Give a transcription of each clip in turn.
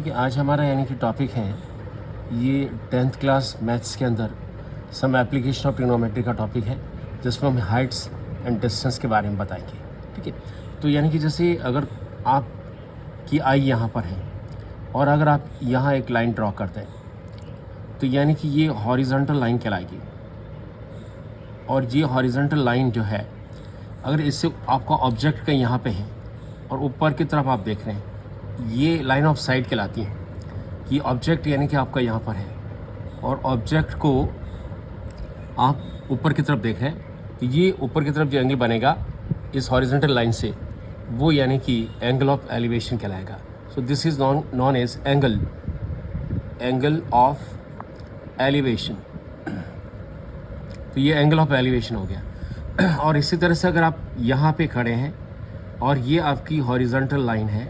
कि आज हमारा यानी कि टॉपिक है ये 10th क्लास मैथ्स के अंदर सम एप्लीकेशन ऑफ ट्रिग्नोमेट्री का टॉपिक है, जिसमें हम हाइट्स एंड डिस्टेंस के बारे में बताएंगे। ठीक है, तो यानी कि जैसे अगर आप की आई यहाँ पर है और अगर आप यहाँ एक लाइन ड्रॉ करते हैं तो यानी कि ये हॉरिजॉन्टल लाइन कहलाएगी। और ये हॉरिजॉन्टल लाइन जो है, अगर इससे आपका ऑब्जेक्ट का यहाँ पे है और ऊपर की तरफ आप देख रहे हैं, ये लाइन ऑफ साइट कहलाती है कि ऑब्जेक्ट यानी कि आपका यहाँ पर है और ऑब्जेक्ट को आप ऊपर की तरफ देख रहे हैं, तो ये ऊपर की तरफ जो एंगल बनेगा इस हॉरिजॉन्टल लाइन से, वो यानी कि एंगल ऑफ एलिवेशन कहलाएगा। So this is known as angle of elevation. तो ये एंगल ऑफ एलिवेशन हो गया। और इसी तरह से अगर आप यहाँ पे खड़े हैं और ये आपकी हॉरिजॉन्टल लाइन है,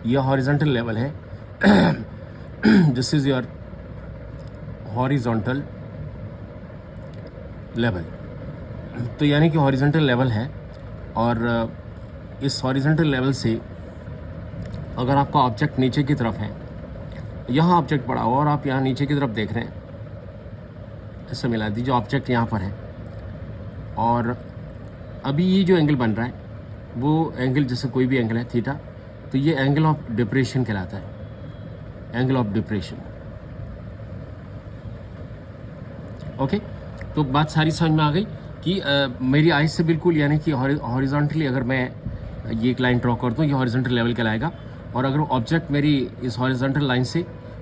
यह हॉरिजॉन्टल लेवल है, this is your horizontal level. तो यानी कि हॉरिजॉन्टल लेवल है और इस हॉरिजॉन्टल लेवल से अगर आपका ऑब्जेक्ट नीचे की तरफ है, यहाँ ऑब्जेक्ट पड़ा हुआ और आप यहाँ नीचे की तरफ देख रहे हैं, ऐसा मिला दीजिए ऑब्जेक्ट यहाँ पर है और अभी ये जो एंगल बन रहा है वो एंगल जैसे कोई भी एंगल है थीटा, तो ये एंगल ऑफ डिप्रेशन कहलाता है, एंगल ऑफ डिप्रेशन। ओके, तो बात सारी समझ में आ गई कि मेरी आइज से बिल्कुल यानी कि हॉरिजॉन्टली अगर मैं ये एक लाइन ड्रॉ कर दूँ, ये हॉरिजॉन्टल लेवल कहलाएगा। और अगर ऑब्जेक्ट मेरी इस हॉरिजॉन्टल लाइन से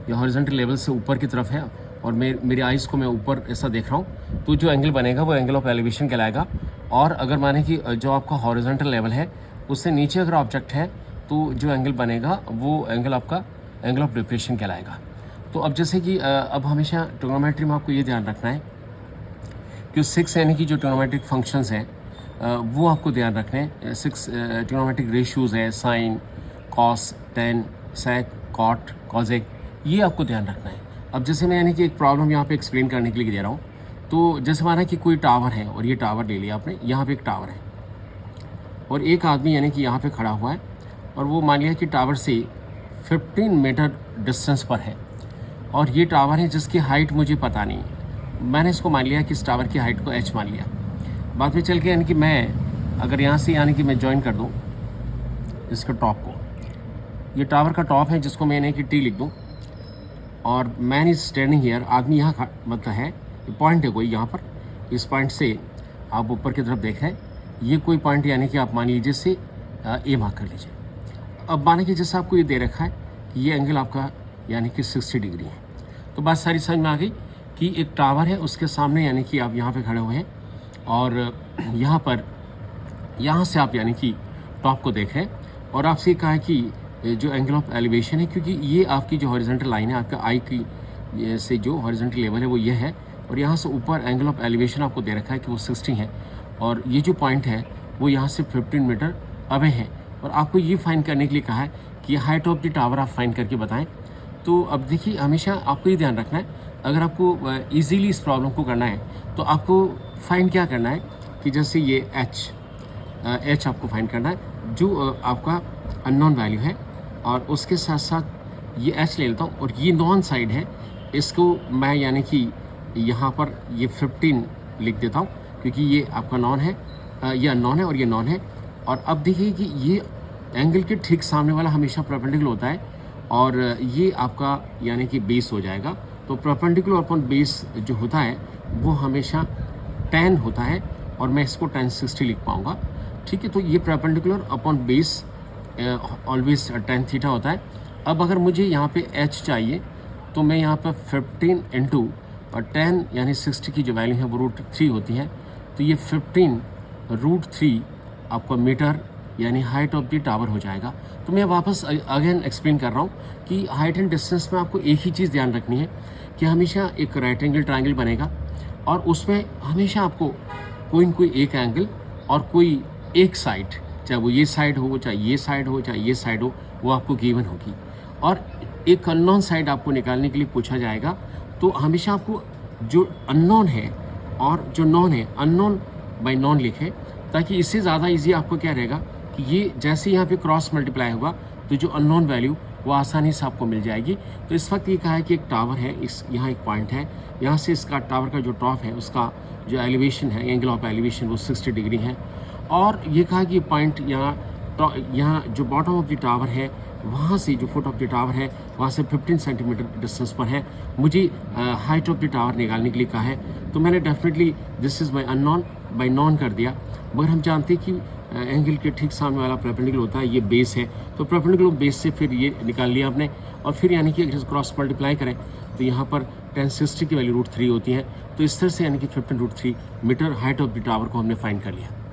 या हॉरिजॉन्टल लेवल से ऊपर की तरफ है और मेरी आइज़ को मैं ऊपर ऐसा देख रहा हूँ, तो जो एंगल बनेगा वो एंगल ऑफ एलिवेशन कहलाएगा। और अगर माने कि जो आपका हॉरिजॉन्टल लेवल है उससे नीचे अगर ऑब्जेक्ट है तो जो एंगल बनेगा वो एंगल आपका एंगल ऑफ डिप्रेशन कहलाएगा। तो अब जैसे कि अब हमेशा ट्रिग्नोमेट्री में आपको ये ध्यान रखना है कि 6 यानी कि जो ट्रिग्नोमेट्रिक फंक्शंस हैं वो आपको ध्यान रखने हैं। 6 ट्रिग्नोमेट्रिक रेशियोज़ है, साइन, कॉस, टेन, सेक, कॉट, कॉजेक, ये आपको ध्यान रखना है। अब जैसे मैं यानी कि एक प्रॉब्लम यहाँ पे एक्सप्लेन करने के लिए दे रहा हूँ, तो जैसे माना कि कोई टावर है और ये टावर ले लिया आपने, यहाँ पे एक टावर है और एक आदमी यानी कि यहाँ पे खड़ा हुआ है और वो मान लिया कि टावर से 15 मीटर डिस्टेंस पर है और ये टावर है जिसकी हाइट मुझे पता नहीं है। मैंने इसको मान लिया कि इस टावर की हाइट को h मान लिया। बाद में चल के यानी कि मैं अगर यहाँ से यानी कि मैं ज्वाइन कर दूँ इसके टॉप को, ये टावर का टॉप है जिसको मैं यानी कि T लिख दूँ और मैन इज स्टैंडिंग हियर, आदमी यहाँ मतलब है, पॉइंट है कोई यहाँ पर, इस पॉइंट से आप ऊपर की तरफ देख रहे हैं, ये कोई पॉइंट यानी कि आप मान लीजिए से ए मार्क कर लीजिए। अब माने कि जैसे आपको ये दे रखा है कि ये एंगल आपका यानी कि 60 डिग्री है। तो बात सारी समझ में आ गई कि एक टावर है, उसके सामने यानी कि आप यहाँ पे खड़े हुए हैं और यहाँ पर यहाँ से आप यानी कि टॉप को देख रहे हैं और आपसे ये कहा है कि जो एंगल ऑफ एलिवेशन है, क्योंकि ये आपकी जो हॉरिजॉन्टल लाइन है, आपका आई की से जो हॉरिजॉन्टल लेवल है वो ये है और यहाँ से ऊपर एंगल ऑफ एलिवेशन आपको दे रखा है कि वो 60 है और ये जो पॉइंट है वो यहाँ से 15 मीटर अवे है और आपको ये फाइंड करने के लिए कहा है कि हाइट ऑफ द टावर आप फाइंड करके बताएं। तो अब देखिए, हमेशा आपको ये ध्यान रखना है, अगर आपको ईजीली इस प्रॉब्लम को करना है तो आपको फाइंड क्या करना है कि जैसे ये एच आपको फाइंड करना है जो आपका अननोन वैल्यू है और उसके साथ साथ ये एच ले लेता हूँ और ये नॉन साइड है, इसको मैं यानी कि यहाँ पर ये 15 लिख देता हूँ क्योंकि ये आपका नॉन है, ये अननोन है और ये नॉन है। और अब देखिए कि ये एंगल के ठीक सामने वाला हमेशा परपेंडिकुलर होता है और ये आपका यानी कि बेस हो जाएगा। तो परपेंडिकुलर अपॉन बेस जो होता है वो हमेशा 10 होता है और मैं इसको 1060 लिख पाऊँगा। ठीक है, तो ये perpendicular upon base always 10 theta होता है। अब अगर मुझे यहाँ पे h चाहिए तो मैं यहाँ पर 15 इंटू और 10 यानी 60 की जो वैल्यू है वो √3 होती है, तो ये 15 √3 आपका मीटर यानी हाइट ऑफ द टावर हो जाएगा। तो मैं वापस अगेन एक्सप्लेन कर रहा हूँ कि हाइट एंड डिस्टेंस में आपको एक ही चीज़ ध्यान रखनी है कि हमेशा एक राइट एंगल ट्रायंगल बनेगा और उसमें हमेशा आपको कोई न कोई एक एंगल और कोई एक साइड, चाहे वो ये साइड हो, चाहे ये साइड हो, चाहे ये साइड हो, वो आपको गिवन होगी। और एक अननोन साइड आपको निकालने के लिए पूछा जाएगा, तो हमेशा आपको जो अननोन है और जो नॉन है, अननोन बाय नॉन लिखें, ताकि इससे ज़्यादा इजी आपको क्या रहेगा कि ये जैसे यहाँ पे क्रॉस मल्टीप्लाई होगा तो जो अननोन वैल्यू वो आसानी से आपको मिल जाएगी। तो इस वक्त ये कहा है कि एक टावर है, इस यहाँ एक पॉइंट है, यहाँ से इसका टावर का जो टॉप है उसका जो एलिवेशन है, एंगल ऑफ एलिवेशन वो 60 डिग्री है। और ये कहा कि पॉइंट यहाँ जो बॉटम ऑफ द टावर है वहाँ से जो फुट ऑफ द टावर है वहाँ से 15 सेंटीमीटर डिस्टेंस पर है। मुझे हाइट ऑफ द टावर निकालने के लिए कहा है, तो मैंने definitely this is my unknown by non कर दिया। मगर हम जानते हैं कि एंगल के ठीक सामने वाला परपेंडिकुलर होता है, ये बेस है, तो परपेंडिकुलर बेस से फिर ये निकाल लिया आपने। और फिर यानी कि अगर क्रॉस मल्टीप्लाई करें तो यहाँ पर tan60 की वैल्यू √3 होती है। तो इस तरह से यानी कि 15√3 meter height of the tower को हमने फाइंड कर लिया।